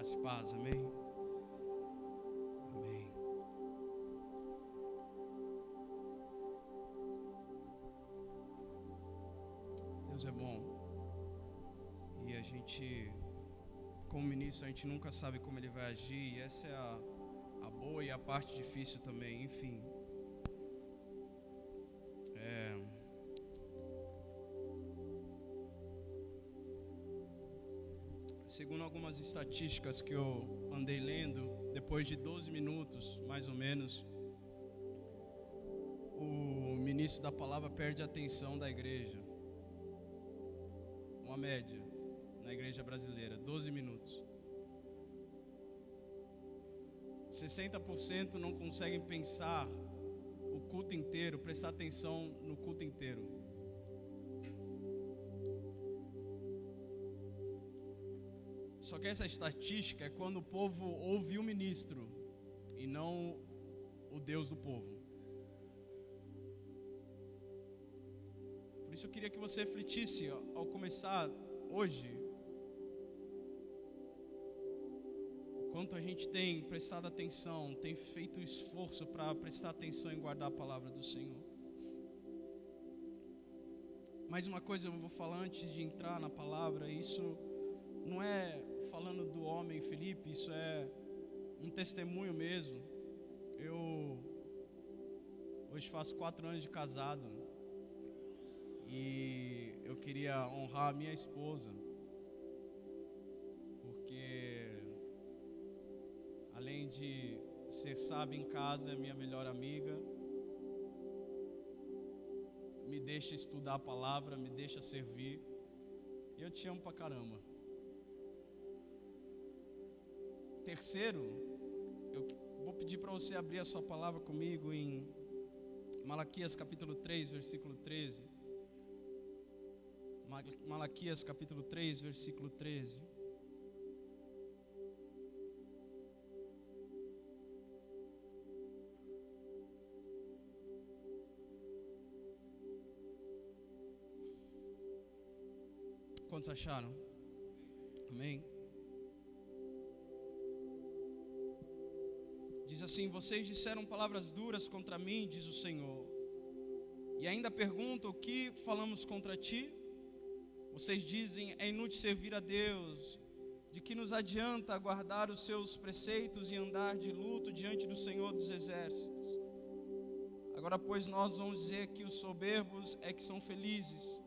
Graça e paz, amém? Amém. Deus é bom. E a gente, como ministro, a gente nunca sabe como Ele vai agir. E essa é a boa e a parte difícil também, enfim. Segundo algumas estatísticas que eu andei lendo, depois de 12 minutos, mais ou menos, o ministro da palavra perde a atenção da igreja. Uma média na igreja brasileira, 12 minutos. 60% não conseguem pensar o culto inteiro, prestar atenção no culto inteiro. Só que essa estatística é quando o povo ouve o ministro e não o Deus do povo. Por isso eu queria que você refletisse ao começar hoje o quanto a gente tem prestado atenção, tem feito esforço para prestar atenção em guardar a palavra do Senhor. Mais uma coisa eu vou falar antes de entrar na palavra, isso não é falando do homem Felipe, isso é um testemunho mesmo. Eu hoje faço 4 anos de casado e eu queria honrar a minha esposa, porque além de ser sábia em casa, é minha melhor amiga, me deixa estudar a palavra, me deixa servir, e eu te amo pra caramba. Terceiro, eu vou pedir para você abrir a sua palavra comigo em Malaquias capítulo 3, versículo 13. Malaquias capítulo 3, versículo 13. Quantos acharam? Amém? Diz assim: vocês disseram palavras duras contra mim, diz o Senhor, e ainda perguntam o que falamos contra ti. Vocês dizem: é inútil servir a Deus, de que nos adianta guardar os seus preceitos e andar de luto diante do Senhor dos exércitos. Agora, pois, nós vamos dizer que os soberbos é que são felizes,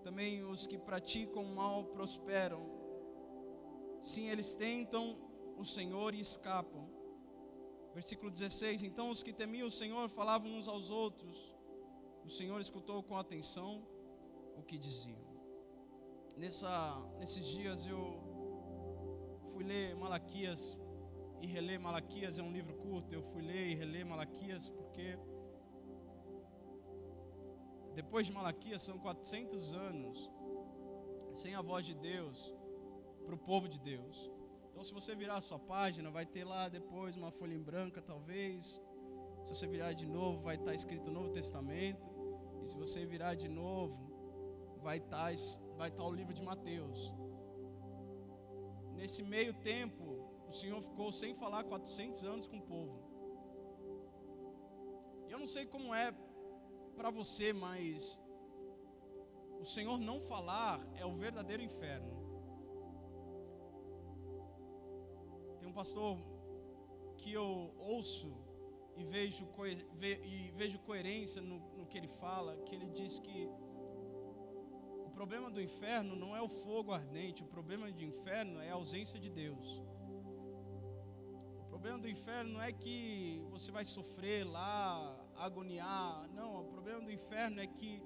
também os que praticam o mal prosperam. Sim, eles tentam o Senhor e escapam. Versículo 16: então os que temiam o Senhor falavam uns aos outros. O Senhor escutou com atenção o que diziam. Nesses dias eu fui ler Malaquias e reler Malaquias, é um livro curto. Eu fui ler e reler Malaquias porque depois de Malaquias são 400 anos sem a voz de Deus para o povo de Deus. Então, se você virar a sua página, vai ter lá depois uma folha em branca, talvez. Se você virar de novo, vai estar escrito Novo Testamento. E se você virar de novo, vai estar o livro de Mateus. Nesse meio tempo, o Senhor ficou sem falar 400 anos com o povo. E eu não sei como é para você, mas o Senhor não falar é o verdadeiro inferno. Um pastor que eu ouço e vejo coerência no que ele fala, que ele diz que o problema do inferno não é o fogo ardente, o problema do inferno é a ausência de Deus. O problema do inferno não é que você vai sofrer lá, agoniar, não, o problema do inferno é que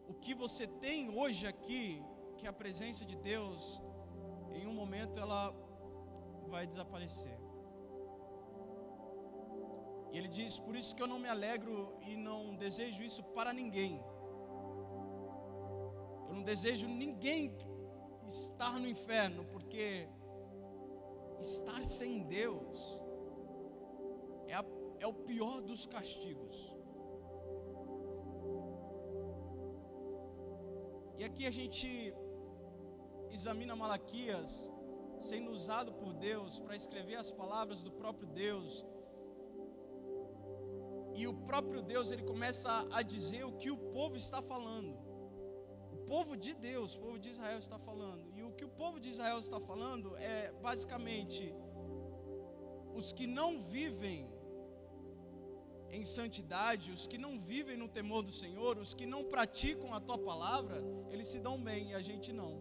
o que você tem hoje aqui, que é a presença de Deus, em um momento ela vai desaparecer. E ele diz: por isso que eu não me alegro e não desejo isso para ninguém. Eu não desejo ninguém estar no inferno, porque estar sem Deus é o pior dos castigos. E aqui a gente examina Malaquias sendo usado por Deus para escrever as palavras do próprio Deus. E o próprio Deus, ele começa a dizer o que o povo está falando. O povo de Deus, o povo de Israel está falando. E o que o povo de Israel está falando é basicamente: os que não vivem em santidade, os que não vivem no temor do Senhor, os que não praticam a tua palavra, eles se dão bem e a gente não.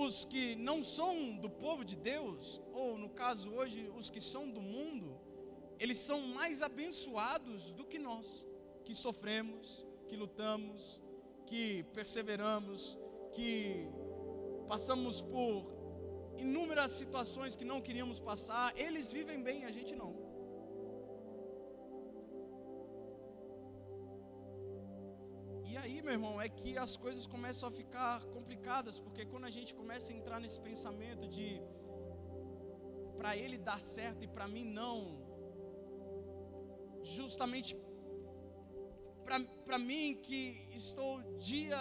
Os que não são do povo de Deus, ou no caso hoje, os que são do mundo, eles são mais abençoados do que nós, que sofremos, que lutamos, que perseveramos, que passamos por inúmeras situações que não queríamos passar. Eles vivem bem, a gente não. E aí, meu irmão, é que as coisas começam a ficar complicadas, porque quando a gente começa a entrar nesse pensamento de para ele dar certo e para mim não, justamente para mim que estou dia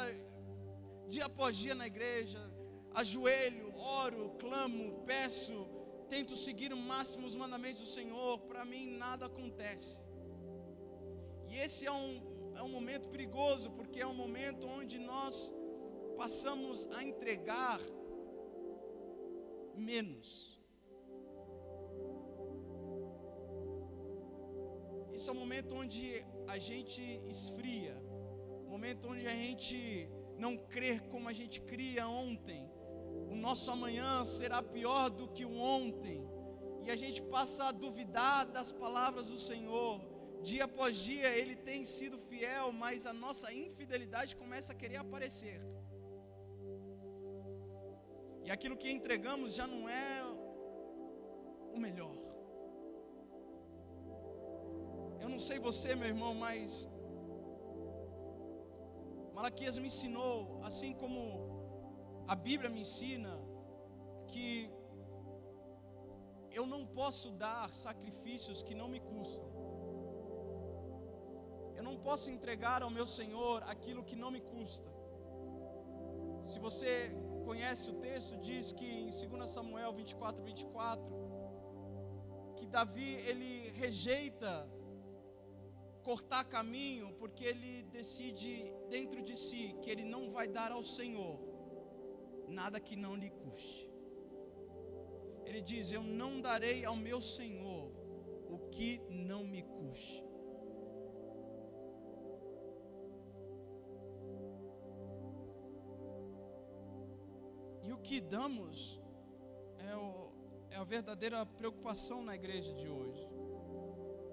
após dia na igreja, ajoelho, oro, clamo, peço, tento seguir o máximo os mandamentos do Senhor, para mim nada acontece. E esse é um momento perigoso, porque é um momento onde nós passamos a entregar menos. Esse é um momento onde a gente esfria, um momento onde a gente não crê como a gente cria ontem. O nosso amanhã será pior do que o ontem, e a gente passa a duvidar das palavras do Senhor. Dia após dia Ele tem sido fiel, mas a nossa infidelidade começa a querer aparecer. E aquilo que entregamos já não é o melhor. Eu não sei você, meu irmão, mas Malaquias me ensinou, assim como a Bíblia me ensina, que eu não posso dar sacrifícios que não me custam. Eu não posso entregar ao meu Senhor aquilo que não me custa. Se você conhece o texto, diz que em 2 Samuel 24, que Davi, ele rejeita cortar caminho, porque ele decide dentro de si que ele não vai dar ao Senhor nada que não lhe custe. Ele diz: eu não darei ao meu Senhor o que não me custe. E o que damos é a verdadeira preocupação na igreja de hoje.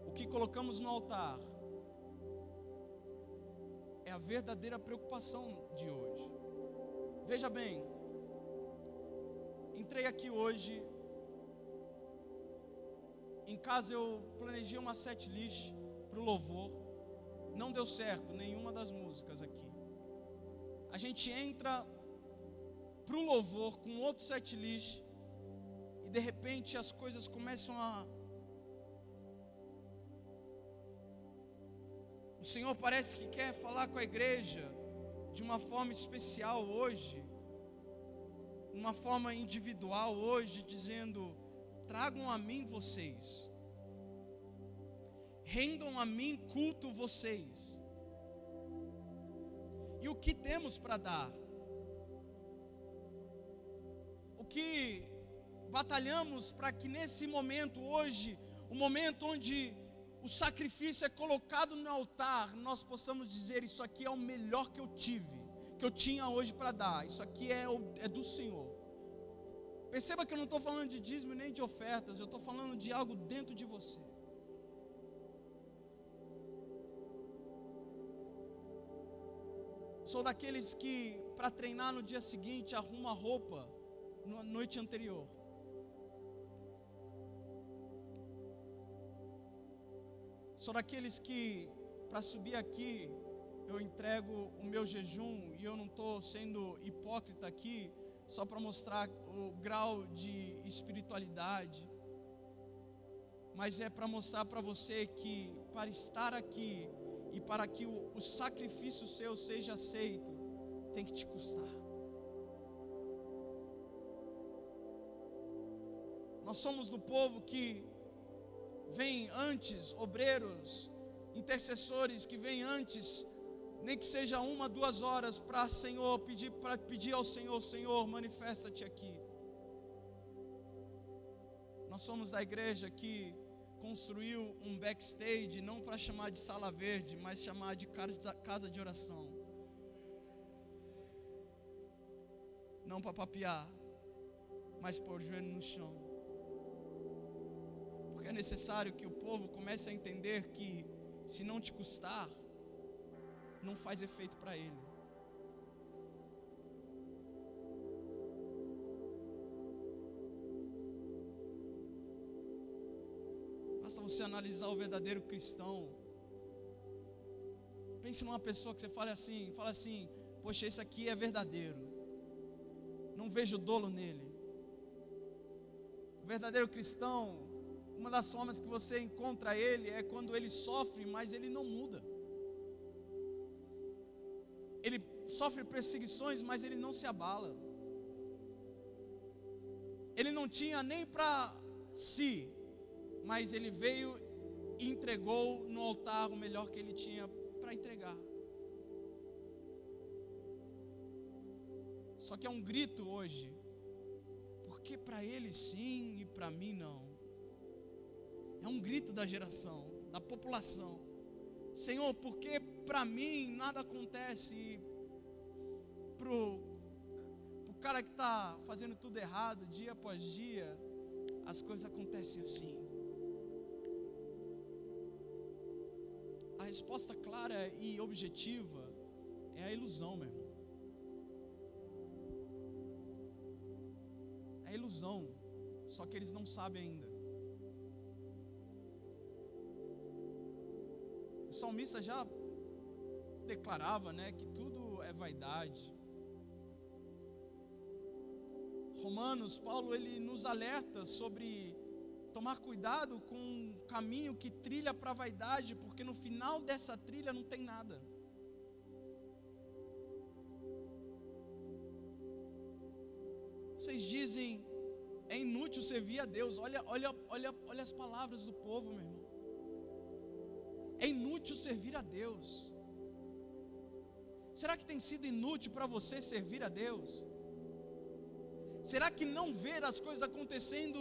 O que colocamos no altar é a verdadeira preocupação de hoje. Veja bem, entrei aqui hoje, em casa eu planejei uma set list para o louvor, não deu certo nenhuma das músicas aqui. A gente entra para o louvor com outro set list e de repente as coisas começam O Senhor parece que quer falar com a igreja de uma forma especial hoje, uma forma individual hoje, dizendo: tragam a mim vocês, rendam a mim culto vocês. E o que temos para dar? O que batalhamos para que nesse momento hoje, o momento onde o sacrifício é colocado no altar, nós possamos dizer: isso aqui é o melhor que eu tive, que eu tinha hoje para dar, isso aqui é do Senhor. Perceba que eu não estou falando de dízimo nem de ofertas, eu estou falando de algo dentro de você. Sou daqueles que, para treinar no dia seguinte, arruma a roupa na noite anterior. Sou daqueles que, para subir aqui, eu entrego o meu jejum, e eu não estou sendo hipócrita aqui, só para mostrar o grau de espiritualidade, mas é para mostrar para você que para estar aqui e para que o sacrifício seu seja aceito, tem que te custar. Nós somos do povo que vem antes, obreiros, intercessores que vêm antes, nem que seja 1, 2 horas para pedir ao Senhor: Senhor, manifesta-te aqui. Nós somos da igreja que construiu um backstage, não para chamar de sala verde, mas chamar de casa de oração. Não para papear, mas pôr o joelho no chão. Porque é necessário que o povo comece a entender que, se não te custar, não faz efeito para ele. Basta você analisar o verdadeiro cristão. Pense numa pessoa que você fala assim: poxa, esse aqui é verdadeiro, não vejo dolo nele. O verdadeiro cristão, uma das formas que você encontra ele é quando ele sofre, mas ele não muda. Ele sofre perseguições, mas ele não se abala. Ele não tinha nem para si, mas ele veio e entregou no altar o melhor que ele tinha para entregar. Só que é um grito hoje, porque para ele sim e para mim não. É um grito da geração, da população: Senhor, porque para mim nada acontece, e pro cara que está fazendo tudo errado, dia após dia, as coisas acontecem assim. A resposta clara e objetiva é a ilusão, meu irmão. É ilusão, só que eles não sabem ainda. O salmista já declarava, que tudo é vaidade. Romanos, Paulo, ele nos alerta sobre tomar cuidado com um caminho que trilha para a vaidade, porque no final dessa trilha não tem nada. Vocês dizem: é inútil servir a Deus. Olha as palavras do povo, meu irmão. É inútil servir a Deus. Será que tem sido inútil para você servir a Deus? Será que não ver as coisas acontecendo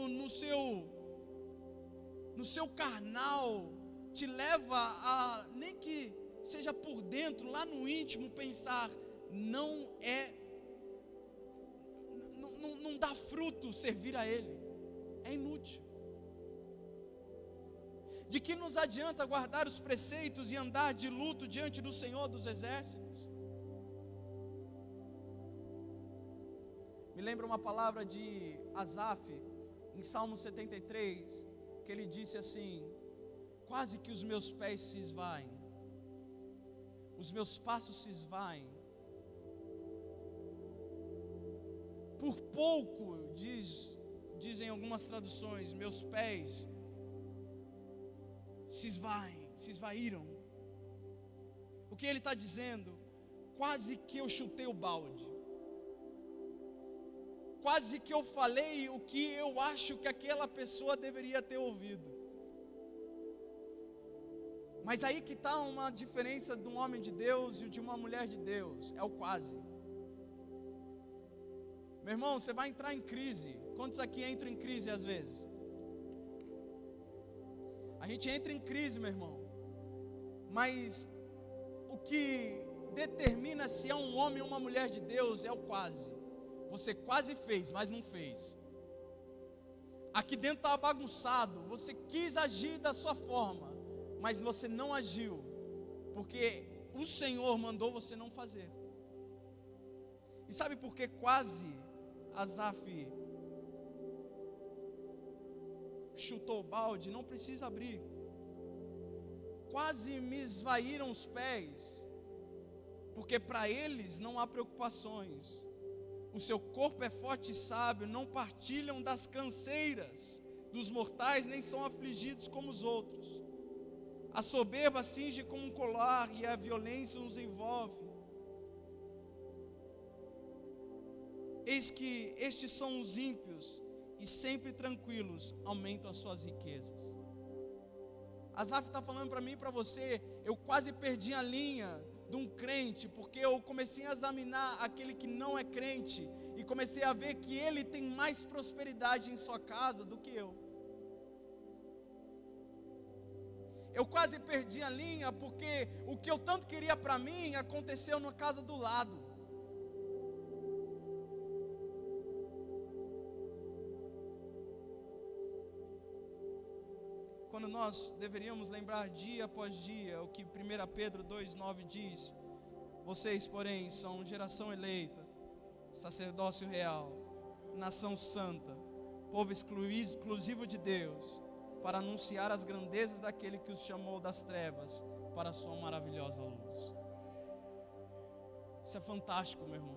no seu carnal te leva a, nem que seja por dentro, lá no íntimo, pensar: não dá fruto servir a Ele? É inútil. De que nos adianta guardar os preceitos e andar de luto diante do Senhor dos Exércitos? Me lembra uma palavra de Asaf, em Salmo 73, que ele disse assim: quase que os meus pés se esvaem, os meus passos se esvaem. Por pouco, dizem algumas traduções, meus pés se esvaíram. O que ele está dizendo? Quase que eu chutei o balde. Quase que eu falei o que eu acho que aquela pessoa deveria ter ouvido. Mas aí que está uma diferença de um homem de Deus e de uma mulher de Deus. É o quase. Meu irmão, você vai entrar em crise. Quantos aqui entram em crise às vezes? A gente entra em crise, meu irmão. Mas o que determina se é um homem ou uma mulher de Deus é o quase. Você quase fez, mas não fez. Aqui dentro estava bagunçado. Você quis agir da sua forma, mas você não agiu, porque o Senhor mandou você não fazer. E sabe por que quase Asaf chutou o balde? Não precisa abrir. Quase me esvaíram os pés, porque para eles não há preocupações. O seu corpo é forte e sábio, não partilham das canseiras dos mortais, nem são afligidos como os outros. A soberba cinge como um colar e a violência nos envolve. Eis que estes são os ímpios, e sempre tranquilos aumentam as suas riquezas. Asaf está falando para mim e para você, eu quase perdi a linha de um crente, porque eu comecei a examinar aquele que não é crente, e comecei a ver que ele tem mais prosperidade em sua casa do que eu. Eu quase perdi a linha, porque o que eu tanto queria para mim, aconteceu na casa do lado. Quando nós deveríamos lembrar dia após dia o que 1 Pedro 2,9 diz: vocês, porém, são geração eleita, sacerdócio real, nação santa, povo exclusivo de Deus, para anunciar as grandezas daquele que os chamou das trevas para a sua maravilhosa luz. Isso é fantástico, meu irmão.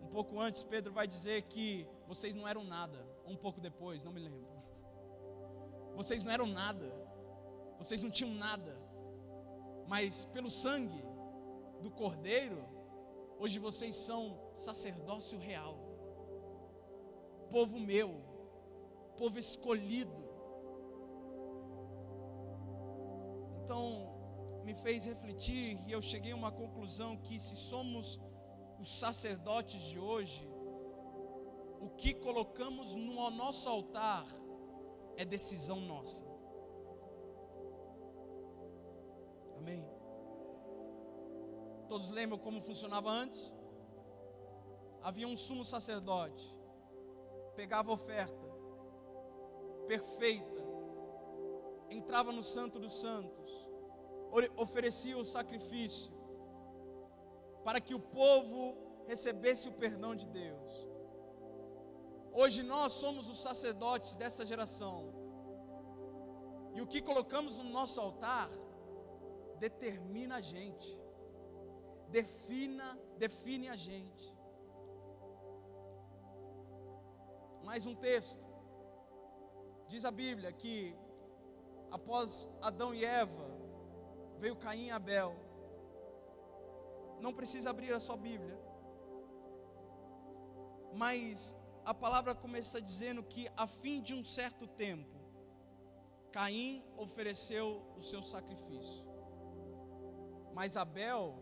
Um pouco antes, Pedro vai dizer que vocês não eram nada. Um pouco depois, não me lembro. Vocês não eram nada, vocês não tinham nada, mas pelo sangue do Cordeiro, hoje vocês são sacerdócio real, povo meu, povo escolhido. Então, me fez refletir e eu cheguei a uma conclusão que se somos os sacerdotes de hoje, o que colocamos no nosso altar é decisão nossa. Amém? Todos lembram como funcionava antes? Havia um sumo sacerdote, pegava a oferta perfeita, entrava no Santo dos Santos, oferecia o sacrifício, para que o povo recebesse o perdão de Deus. Hoje nós somos os sacerdotes dessa geração, e o que colocamos no nosso altar determina a gente, define a gente. Mais um texto, diz a Bíblia que após Adão e Eva, veio Caim e Abel. Não precisa abrir a sua Bíblia, mas a palavra começa dizendo que a fim de um certo tempo, Caim ofereceu o seu sacrifício, mas Abel,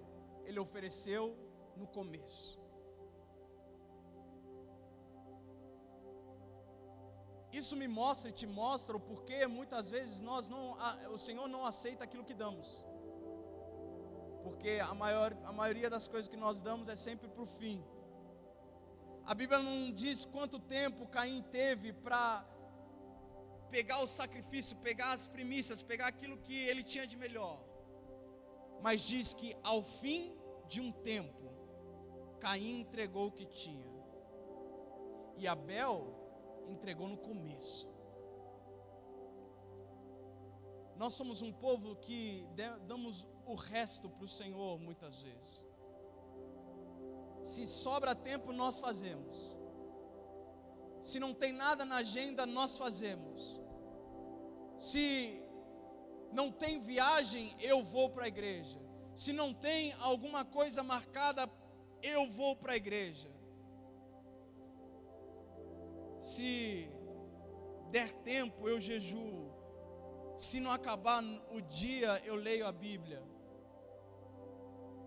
ele ofereceu no começo. Isso me mostra e te mostra o porquê muitas vezes o Senhor não aceita aquilo que damos, porque a maioria das coisas que nós damos é sempre para o fim. A Bíblia não diz quanto tempo Caim teve para pegar o sacrifício, pegar as primícias, pegar aquilo que ele tinha de melhor. Mas diz que ao fim de um tempo, Caim entregou o que tinha. E Abel entregou no começo. Nós somos um povo que damos o resto para o Senhor muitas vezes. Se sobra tempo, nós fazemos. Se não tem nada na agenda, nós fazemos. Se não tem viagem, eu vou para a igreja. Se não tem alguma coisa marcada, eu vou para a igreja. Se der tempo, eu jejuo. Se não acabar o dia, eu leio a Bíblia.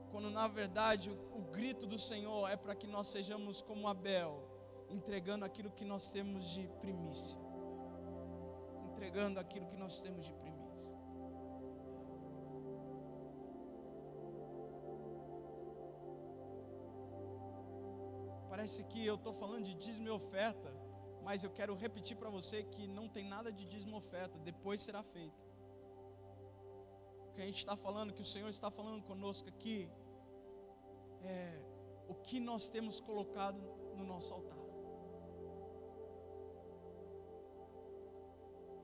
Quando na verdade o grito do Senhor é para que nós sejamos como Abel, entregando aquilo que nós temos de primícia. Entregando aquilo que nós temos de primícia. Parece que eu estou falando de dízimo e oferta, mas eu quero repetir para você que não tem nada de dízimo e oferta, depois será feito. O que a gente está falando, que o Senhor está falando conosco aqui, é o que nós temos colocado no nosso altar.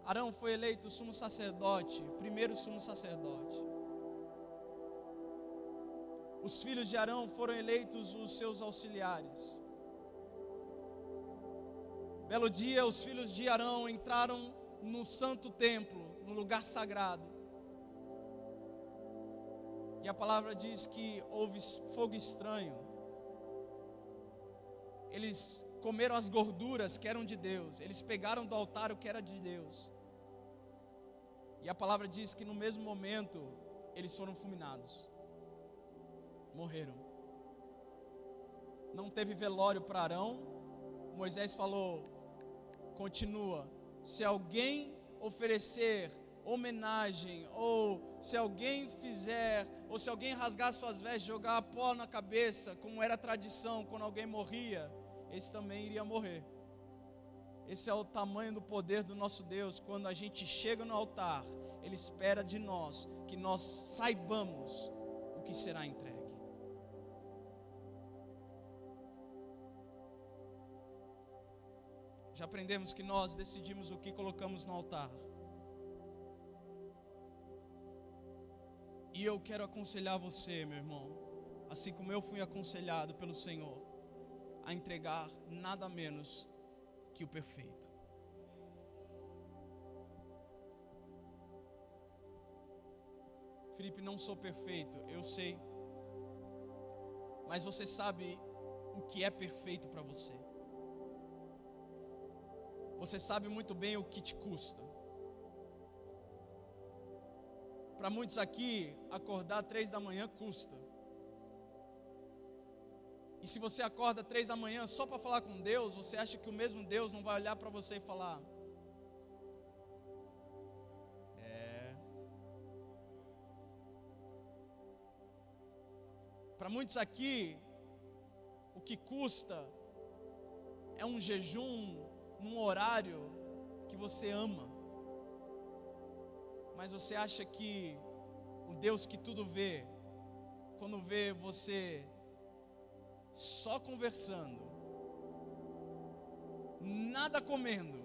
Arão foi eleito sumo sacerdote, primeiro sumo sacerdote. Os filhos de Arão foram eleitos os seus auxiliares. Belo dia, os filhos de Arão entraram no santo templo, no lugar sagrado. E a palavra diz que houve fogo estranho. Eles comeram as gorduras que eram de Deus, eles pegaram do altar o que era de Deus. E a palavra diz que no mesmo momento eles foram fulminados, morreram. Não teve velório para Arão. Moisés falou: continua, se alguém oferecer homenagem, ou se alguém fizer, ou se alguém rasgar suas vestes, jogar pó na cabeça, como era tradição quando alguém morria, esse também iria morrer. Esse é o tamanho do poder do nosso Deus. Quando a gente chega no altar, Ele espera de nós que nós saibamos o que será entregue. Já aprendemos que nós decidimos o que colocamos no altar. E eu quero aconselhar você, meu irmão, assim como eu fui aconselhado pelo Senhor, a entregar nada menos que o perfeito. Felipe, não sou perfeito, eu sei. Mas você sabe o que é perfeito para você. Você sabe muito bem o que te custa. Para muitos aqui, acordar 3 da manhã custa. E se você acorda 3 da manhã só para falar com Deus, você acha que o mesmo Deus não vai olhar para você e falar: Para muitos aqui, o que custa é um jejum num horário que você ama. Mas você acha que o Deus que tudo vê, quando vê você só conversando, nada comendo,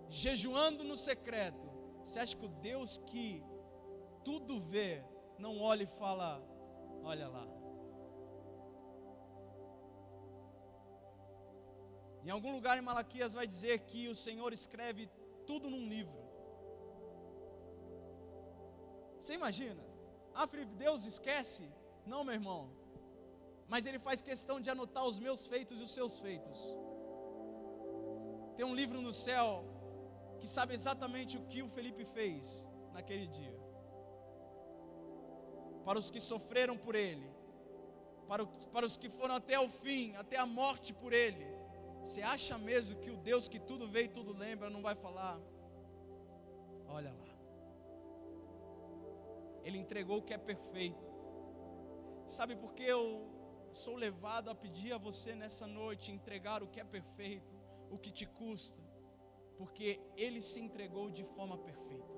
jejuando no secreto, você acha que o Deus que tudo vê não olha e fala: olha lá? Em algum lugar em Malaquias vai dizer que o Senhor escreve tudo num livro. Você imagina? Felipe, Deus esquece? Não, meu irmão. Mas Ele faz questão de anotar os meus feitos e os seus feitos. Tem um livro no céu que sabe exatamente o que o Felipe fez naquele dia. Para os que sofreram por Ele, para os que foram até o fim, até a morte por Ele. Você acha mesmo que o Deus que tudo vê e tudo lembra não vai falar: olha lá? Ele entregou o que é perfeito. Sabe por que eu sou levado a pedir a você nessa noite entregar o que é perfeito, o que te custa? Porque Ele se entregou de forma perfeita.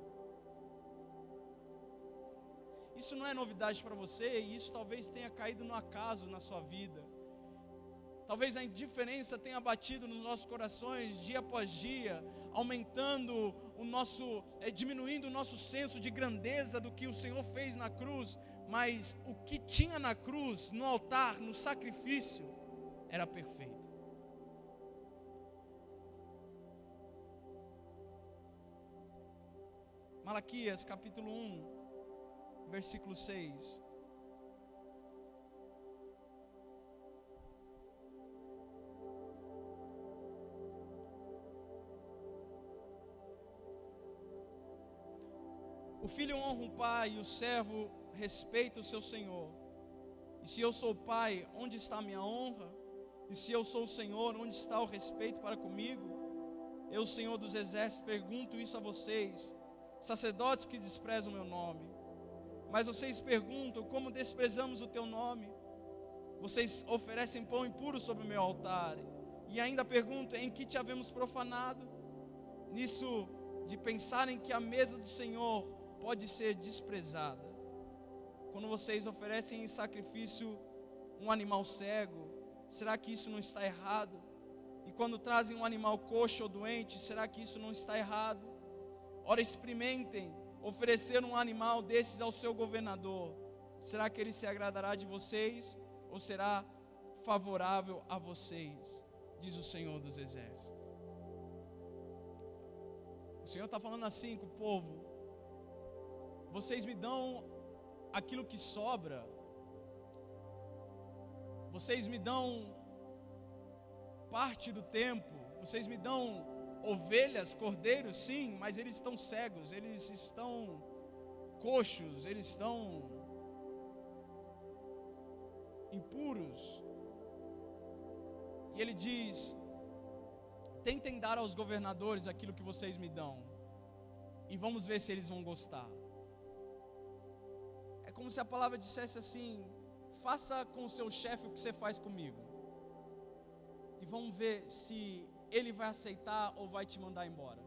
Isso não é novidade para você, e isso talvez tenha caído no acaso na sua vida. Talvez a indiferença tenha batido nos nossos corações dia após dia, aumentando diminuindo o nosso senso de grandeza do que o Senhor fez na cruz. Mas o que tinha na cruz, no altar, no sacrifício, era perfeito. Malaquias capítulo 1, versículo 6. O filho honra o pai e o servo respeita o seu senhor. E se eu sou o pai, onde está a minha honra? E se eu sou o Senhor, onde está o respeito para comigo? Eu, Senhor dos exércitos, pergunto isso a vocês, sacerdotes que desprezam o meu nome. Mas vocês perguntam: como desprezamos o teu nome? Vocês oferecem pão impuro sobre o meu altar. E ainda perguntam: em que te havemos profanado? Nisso de pensarem que a mesa do Senhor pode ser desprezada. Quando vocês oferecem em sacrifício um animal cego, será que isso não está errado? E quando trazem um animal coxo ou doente, será que isso não está errado? Ora, experimentem oferecer um animal desses ao seu governador. Será que ele se agradará de vocês ou será favorável a vocês? Diz o Senhor dos exércitos. O Senhor está falando assim com o povo: vocês me dão aquilo que sobra, vocês me dão parte do tempo, vocês me dão ovelhas, cordeiros, sim, mas eles estão cegos, eles estão coxos, eles estão impuros. E ele diz: tentem dar aos governadores aquilo que vocês me dão, e vamos ver se eles vão gostar. É como se a palavra dissesse assim: faça com o seu chefe o que você faz comigo, e vamos ver se ele vai aceitar ou vai te mandar embora.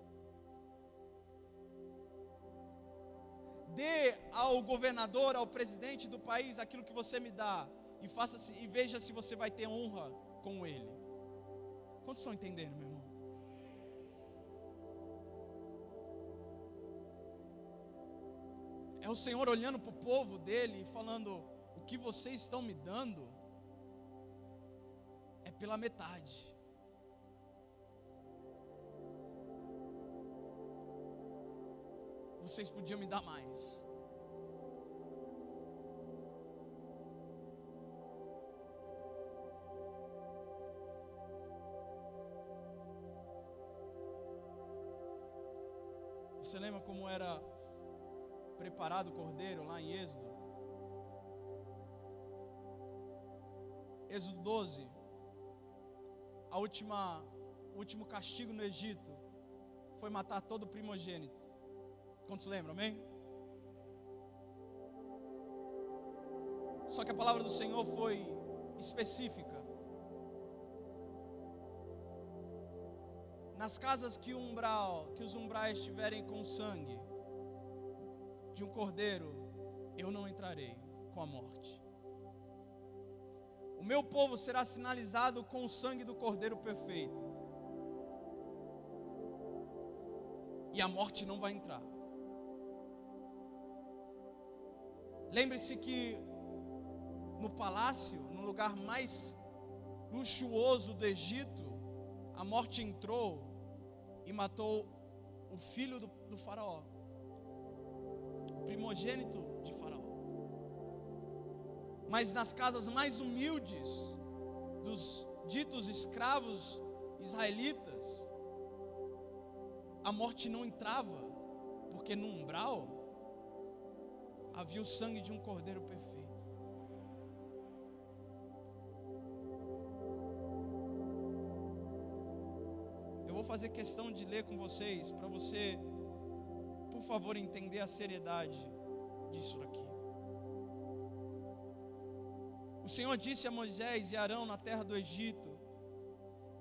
Dê ao governador, ao presidente do país aquilo que você me dá, e veja se você vai ter honra com ele. Quantos estão entendendo, meu irmão? É o Senhor olhando para o povo dele e falando: o que vocês estão me dando é pela metade. Vocês podiam me dar mais. Você lembra como era preparado o cordeiro lá em Êxodo? Êxodo 12. O último castigo no Egito foi matar todo o primogênito. Quantos lembram, amém? Só que a palavra do Senhor foi específica. Nas casas que os umbrais estiverem com sangue de um cordeiro, eu não entrarei com a morte. O meu povo será sinalizado com o sangue do cordeiro perfeito, e a morte não vai entrar. Lembre-se que no palácio, no lugar mais luxuoso do Egito, a morte entrou e matou o filho do faraó, o primogênito de faraó. Mas nas casas mais humildes dos ditos escravos israelitas, a morte não entrava, porque no umbral havia o sangue de um cordeiro perfeito. Eu vou fazer questão de ler com vocês, para você, por favor, entender a seriedade disso aqui. O Senhor disse a Moisés e Arão na terra do Egito: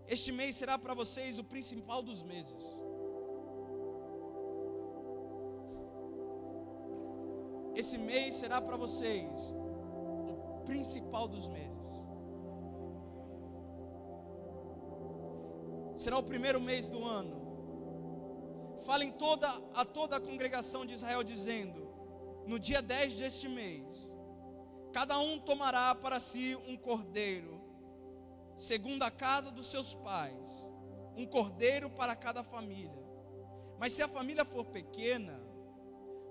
este mês será para vocês o principal dos meses. Esse mês será para vocês o principal dos meses. Será o primeiro mês do ano. Falem a toda a congregação de Israel, dizendo: no dia 10 deste mês, cada um tomará para si um cordeiro, segundo a casa dos seus pais, um cordeiro para cada família. Mas se a família for pequena,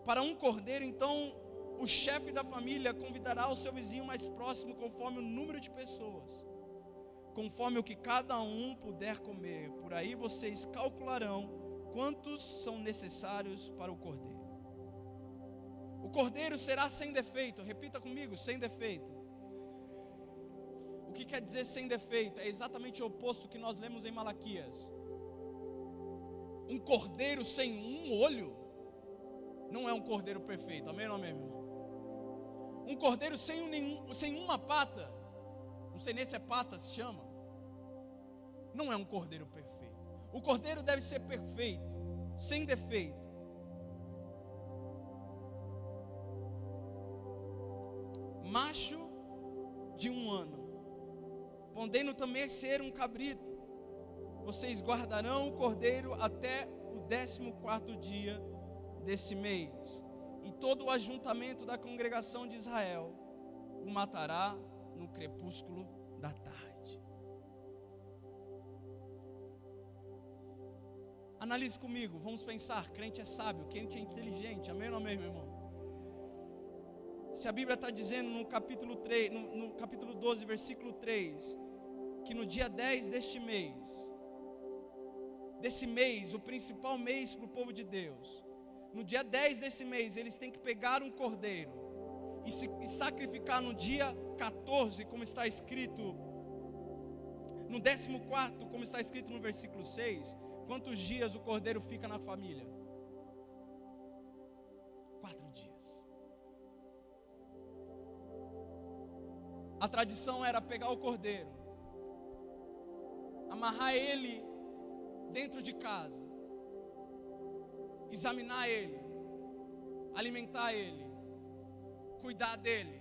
para um cordeiro, então o chefe da família convidará o seu vizinho mais próximo, conforme o número de pessoas, conforme o que cada um puder comer. Por aí vocês calcularão quantos são necessários para o cordeiro. O cordeiro será sem defeito. Repita comigo: sem defeito. O que quer dizer sem defeito? É exatamente o oposto que nós lemos em Malaquias. Um cordeiro sem um olho não é um cordeiro perfeito, amém ou não, meu irmão? Um cordeiro sem uma pata, não sei nem se é pata se chama, não é um cordeiro perfeito. O cordeiro deve ser perfeito, sem defeito. Macho de 1 ano, podendo também ser um cabrito. Vocês guardarão o cordeiro até o 14º dia desse mês, e todo o ajuntamento da congregação de Israel o matará no crepúsculo da tarde. Analise comigo, vamos pensar. Crente é sábio, crente é inteligente, amém ou não, meu irmão? Se a Bíblia está dizendo no capítulo 12, versículo 3, que no dia 10 desse mês, o principal mês para o povo de Deus, no dia 10 desse mês, eles têm que pegar um cordeiro e sacrificar no dia 14, como está escrito, no 14º, como está escrito no versículo 6, quantos dias o cordeiro fica na família? 4 dias. A tradição era pegar o cordeiro, amarrar ele dentro de casa, examinar ele, alimentar ele, cuidar dele,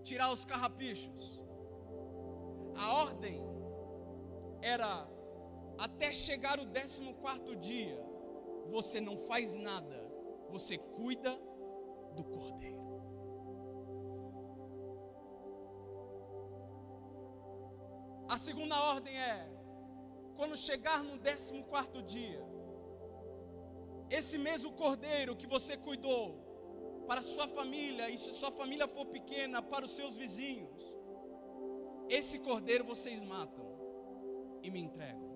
tirar os carrapichos. A ordem era, até chegar o 14º dia, você não faz nada, você cuida do cordeiro. A segunda ordem é, quando chegar no 14º dia, esse mesmo cordeiro que você cuidou para sua família, e se sua família for pequena, para os seus vizinhos, esse cordeiro vocês matam e me entregam.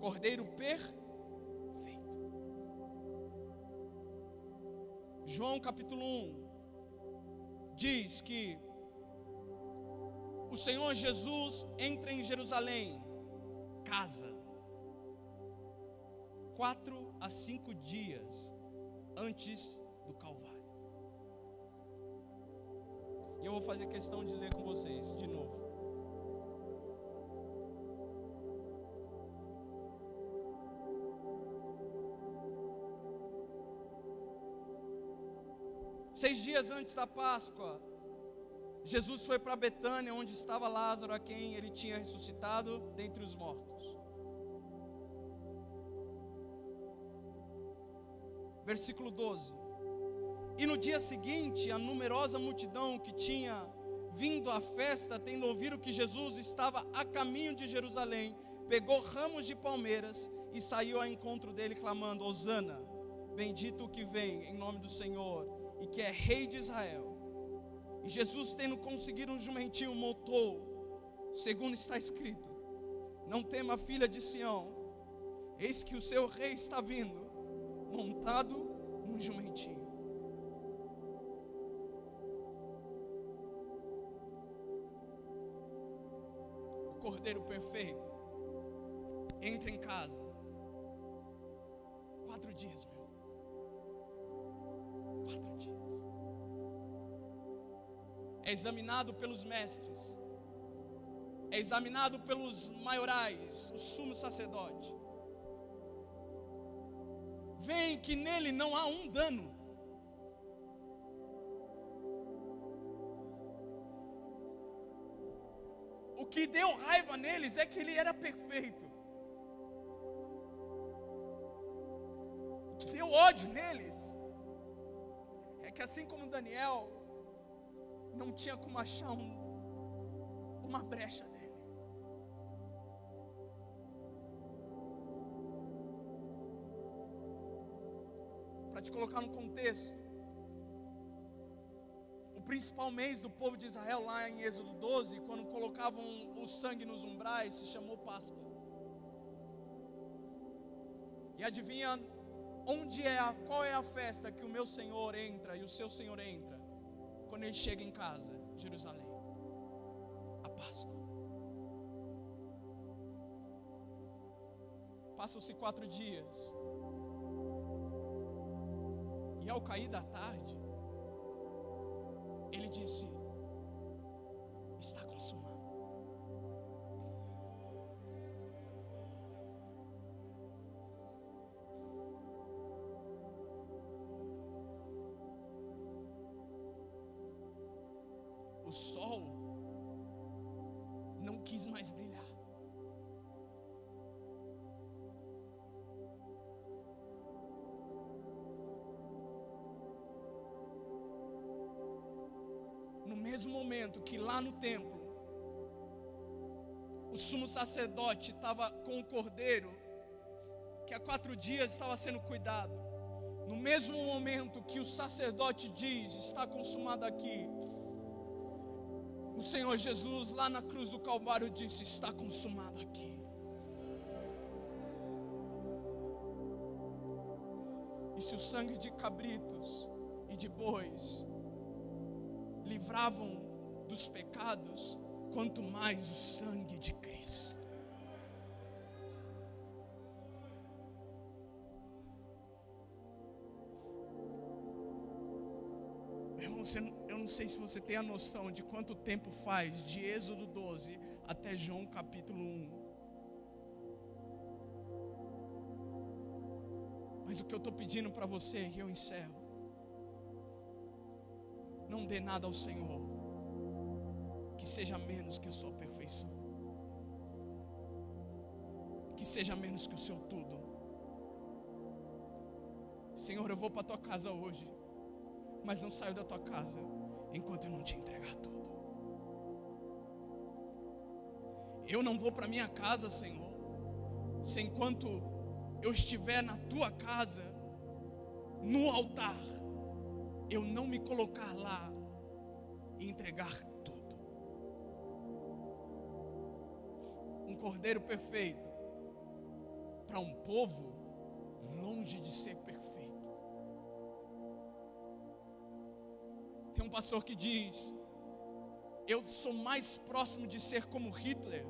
Cordeiro perfeito. João capítulo 1 diz que o Senhor Jesus entra em Jerusalém, casa, 4 a 5 dias antes do Calvário. E eu vou fazer questão de ler com vocês de novo. Seis dias antes da Páscoa, Jesus foi para Betânia, onde estava Lázaro, a quem ele tinha ressuscitado dentre os mortos. Versículo 12. E no dia seguinte, a numerosa multidão que tinha vindo à festa, tendo ouvido que Jesus estava a caminho de Jerusalém, pegou ramos de palmeiras e saiu ao encontro dele, clamando: Hosana, bendito o que vem em nome do Senhor, e que é rei de Israel. E Jesus, tendo conseguido um jumentinho, montou, segundo está escrito: não tema, filha de Sião, eis que o seu rei está vindo, montado num jumentinho. O cordeiro perfeito entra em casa, 4 dias, meu. 4 dias. É examinado pelos mestres, é examinado pelos maiorais, o sumo sacerdote. Vem que nele não há um dano. O que deu raiva neles é que ele era perfeito. O que deu ódio neles é que, assim como Daniel, não tinha como achar uma brecha nele. Para te colocar no contexto, o principal mês do povo de Israel, lá em Êxodo 12, quando colocavam o sangue nos umbrais, se chamou Páscoa. E adivinha qual é a festa que o meu Senhor entra e o seu Senhor entra quando ele chega em casa, Jerusalém? A Páscoa. Passam-se 4 dias. E ao cair da tarde, ele disse: está consumado. O sol não quis mais brilhar. No mesmo momento que lá no templo, o sumo sacerdote estava com o cordeiro, que há 4 dias estava sendo cuidado. No mesmo momento que o sacerdote diz: está consumado aqui, O Senhor Jesus lá na cruz do Calvário disse: está consumado aqui. E se o sangue de cabritos e de bois livravam dos pecados, quanto mais o sangue de Cristo. Irmão, eu não sei se você tem a noção de quanto tempo faz de Êxodo 12 até João capítulo 1. Mas o que eu estou pedindo para você, e eu encerro: não dê nada ao Senhor que seja menos que a sua perfeição, que seja menos que o seu tudo. Senhor, eu vou para a tua casa hoje, mas não saio da tua casa enquanto eu não te entregar tudo. Eu não vou para minha casa, Senhor, se enquanto eu estiver na tua casa, no altar, eu não me colocar lá e entregar tudo. Um cordeiro perfeito para um povo longe de ser perfeito. Tem um pastor que diz: eu sou mais próximo de ser como Hitler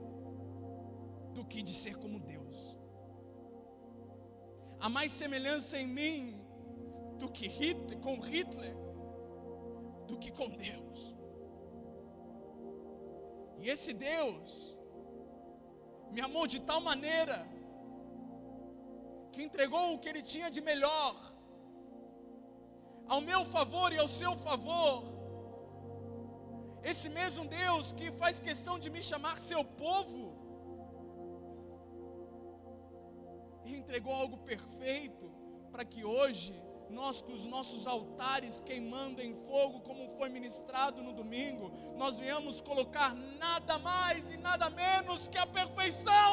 do que de ser como Deus. Há mais semelhança em mim com Hitler do que com Deus. E esse Deus me amou de tal maneira que entregou o que Ele tinha de melhor ao meu favor e ao seu favor. Esse mesmo Deus que faz questão de me chamar seu povo, Ele entregou algo perfeito para que hoje nós, com os nossos altares queimando em fogo, como foi ministrado no domingo, nós venhamos colocar nada mais e nada menos que a perfeição.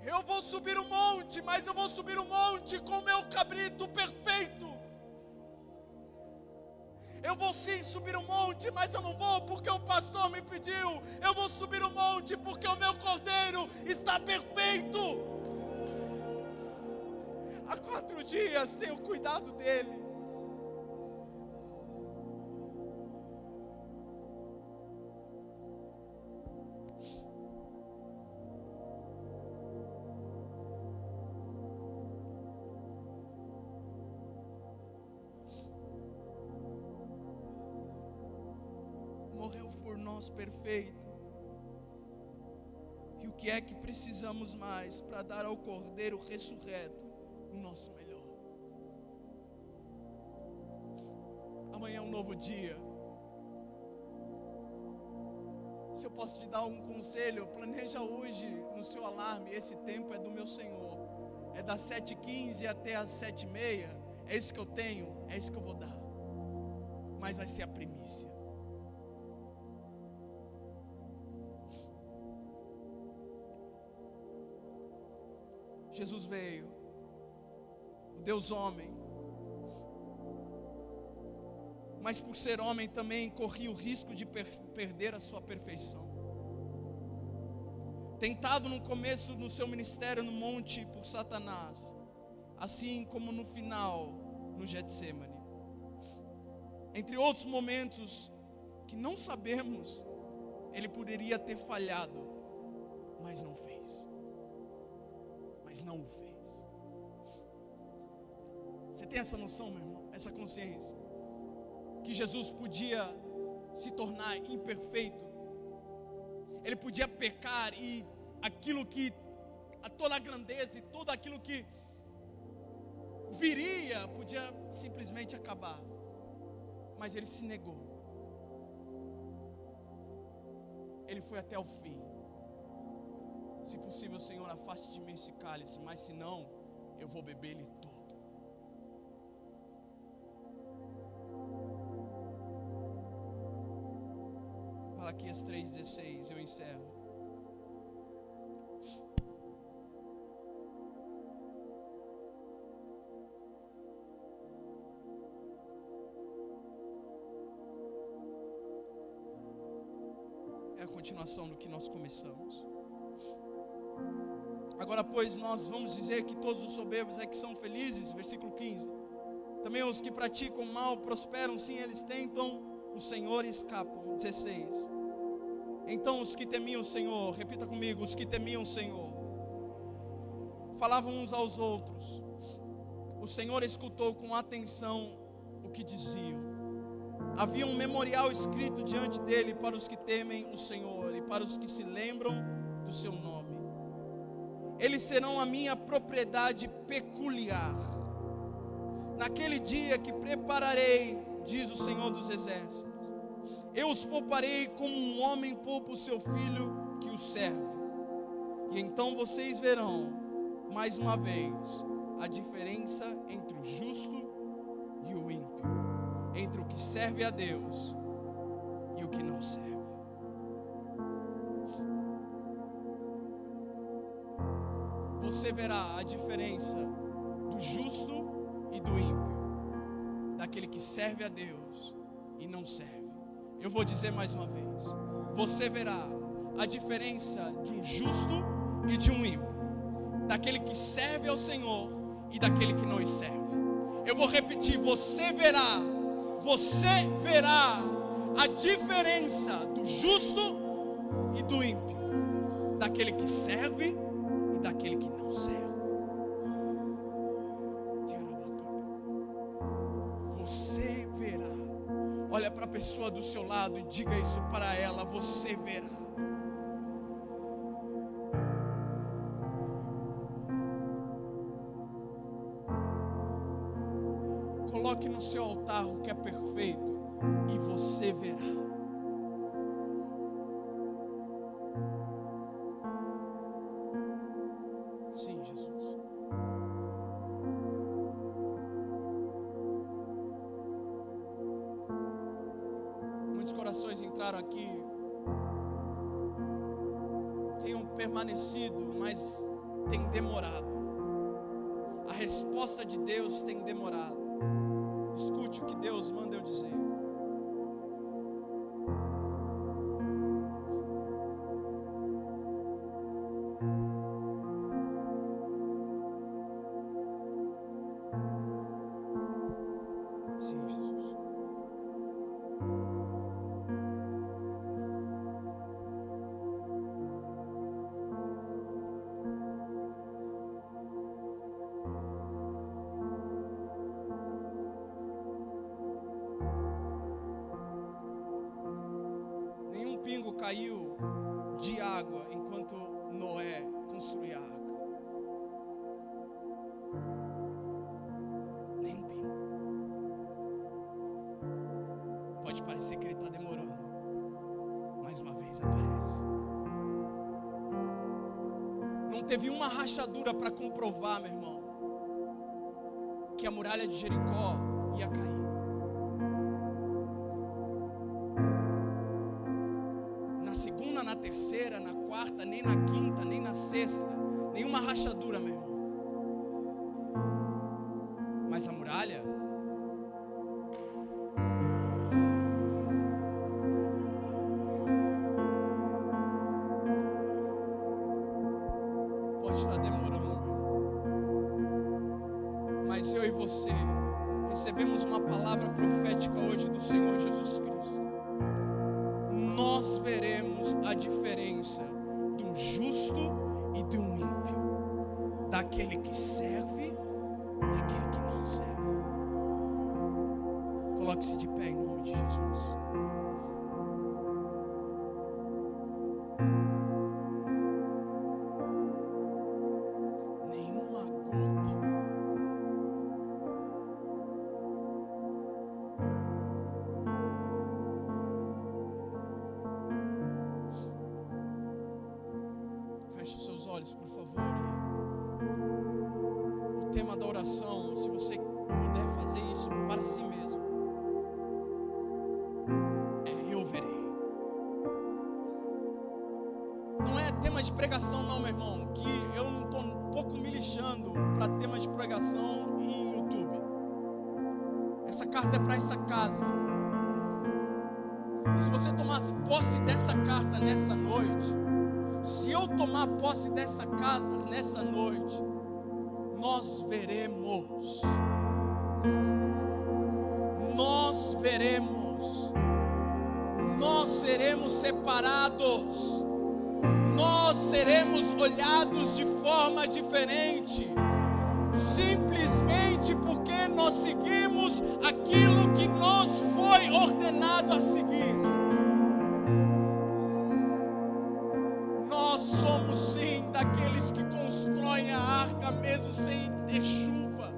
Eu vou subir o monte, mas eu vou subir o monte com o meu cabrito perfeito. Eu vou sim subir o monte, mas eu não vou porque o pastor me pediu. Eu vou subir o monte porque o meu cordeiro está perfeito. Há 4 dias tenho cuidado dele. Morreu por nós perfeito. E o que é que precisamos mais para dar ao Cordeiro ressurreto o nosso melhor? Amanhã é um novo dia. Se eu posso te dar um conselho, planeja hoje no seu alarme: esse tempo é do meu Senhor, é das 7h15 até as 7h30. É isso que eu tenho, é isso que eu vou dar, mas vai ser a primícia. Jesus veio, o Deus homem, mas por ser homem também corria o risco de perder a sua perfeição. Tentado no começo do seu ministério no monte por Satanás, assim como no final no Getsemane. Entre outros momentos que não sabemos, ele poderia ter falhado, mas não fez. Mas não o fez. Você tem essa noção, meu irmão? Essa consciência? Que Jesus podia se tornar imperfeito. Ele podia pecar e aquilo que, toda a grandeza e tudo aquilo que viria, podia simplesmente acabar. Mas ele se negou. Ele foi até o fim. Se possível, Senhor, afaste de mim esse cálice, mas se não, eu vou beber ele todo. Malaquias 3,16, eu encerro. continuação do que nós começamos. Agora, pois, nós vamos dizer que todos os soberbos é que são felizes, versículo 15. Também os que praticam mal prosperam, sim, eles tentam o Senhor e escapam. 16. Então os que temiam o Senhor, repita comigo, os que temiam o Senhor, falavam uns aos outros. O Senhor escutou com atenção o que diziam. Havia um memorial escrito diante dele para os que temem o Senhor e para os que se lembram do seu nome. Eles serão a minha propriedade peculiar. Naquele dia que prepararei, diz o Senhor dos Exércitos, eu os pouparei como um homem poupa o seu filho que o serve. E então vocês verão, mais uma vez, a diferença entre o justo e o ímpio, entre o que serve a Deus e o que não serve. Você verá a diferença do justo e do ímpio, daquele que serve a Deus e não serve. Eu vou dizer mais uma vez: você verá a diferença de um justo e de um ímpio, daquele que serve ao Senhor e daquele que não o serve. Eu vou repetir: você verá a diferença do justo e do ímpio, daquele que serve e daquele que não serve. Você verá. Olha para a pessoa do seu lado e diga isso para ela: você verá. Coloque no seu altar o que é perfeito e você verá. Sim, Jesus. Muitos corações entraram aqui, tenham permanecido, mas tem demorado. A resposta de Deus tem demorado. Escute o que Deus manda eu dizer. Sim, Jesus. Nenhum pingo caiu de água enquanto Noé construía a arca. Nenhum pingo. Pode parecer que ele está demorando. Mais uma vez aparece. Não teve uma rachadura para comprovar, meu irmão, que a muralha de Jericó ia cair. Na segunda, na terceira, na quarta, nem na quinta, nem na sexta, nenhuma rachadura, meu irmão. Mas a muralha pode estar demorando, meu irmão. Mas eu e você recebemos uma palavra profética hoje do Senhor Jesus Cristo. Nós veremos a diferença de um justo e de um ímpio, daquele que serve e daquele que não serve. Coloque-se de pé em nome de Jesus. Nenhuma gota. Feche os seus olhos, por favor. O tema da oração, se você puder fazer isso para si mesmo, é: eu verei. Não é tema de pregação não, meu irmão, que eu não estou um pouco me lixando para tema de pregação em YouTube. Essa carta é para essa casa. Se você tomar posse dessa carta nessa noite, se eu tomar posse dessa carta nessa noite, nós veremos. Nós veremos. Nós seremos separados. Nós seremos olhados de forma diferente. Simplesmente porque nós seguimos aquilo que nos foi ordenado a seguir. Nós somos sim daqueles que constroem a arca mesmo sem ter chuva.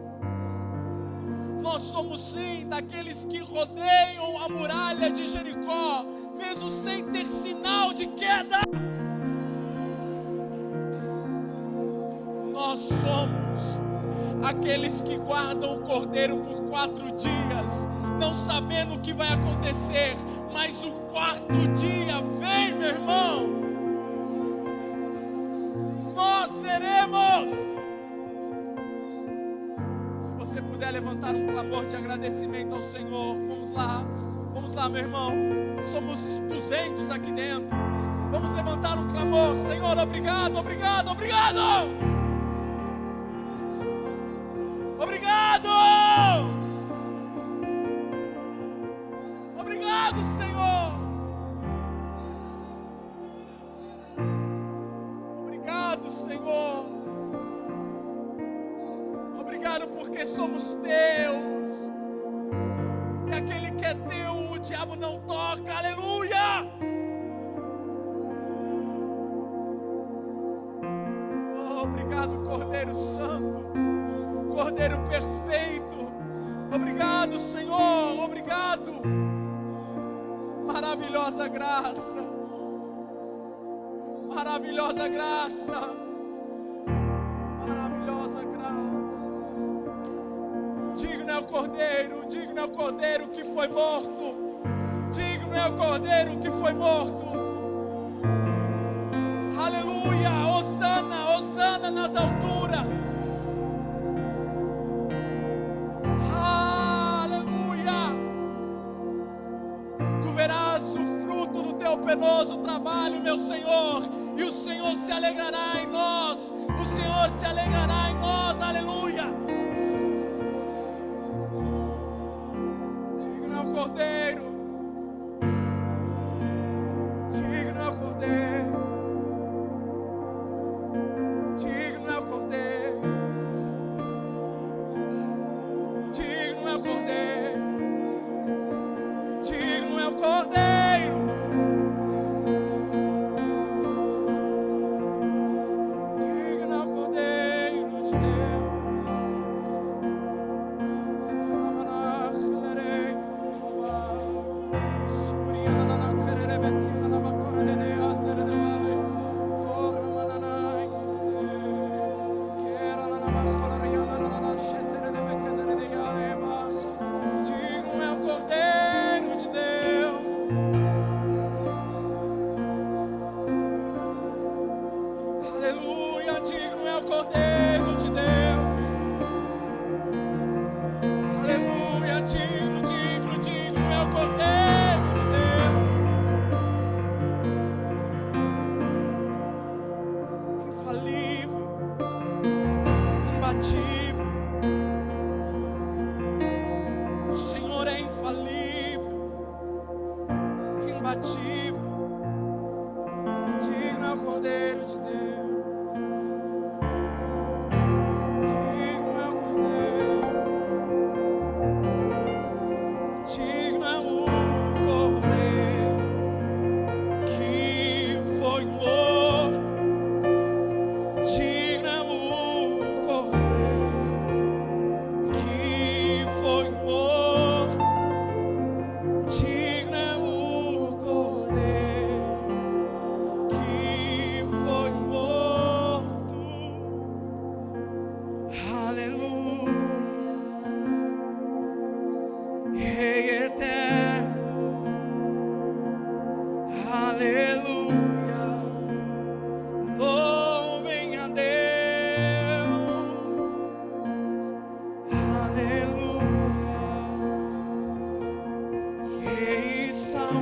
Nós somos sim daqueles que rodeiam a muralha de Jericó mesmo sem ter sinal de queda. Nós somos aqueles que guardam o cordeiro por 4 dias, não sabendo o que vai acontecer, mas o 4º dia vem, meu irmão. Nós seremos. Se você puder levantar um clamor de agradecimento ao Senhor, vamos lá, meu irmão. Somos 200 aqui dentro. Vamos levantar um clamor. Senhor, obrigado, obrigado, obrigado. Obrigado! Obrigado, Senhor! Obrigado, Senhor! Obrigado porque somos teus. E aquele que é teu, o diabo não toca. Aleluia! Oh, obrigado, Cordeiro Santo. Cordeiro perfeito, obrigado, Senhor, obrigado. Maravilhosa graça, maravilhosa graça, maravilhosa graça. Digno é o Cordeiro que foi morto. Digno é o Cordeiro que foi morto. Aleluia, Hosana, Hosana nas alturas. Penoso trabalho, meu Senhor, e o Senhor se alegrará em nós, o Senhor se alegrará em nós, aleluia. Digno é o Cordeiro, digno é o Cordeiro, digno é o Cordeiro, digno é o Cordeiro, digno é o Cordeiro. Aleluia, Rei Salvador.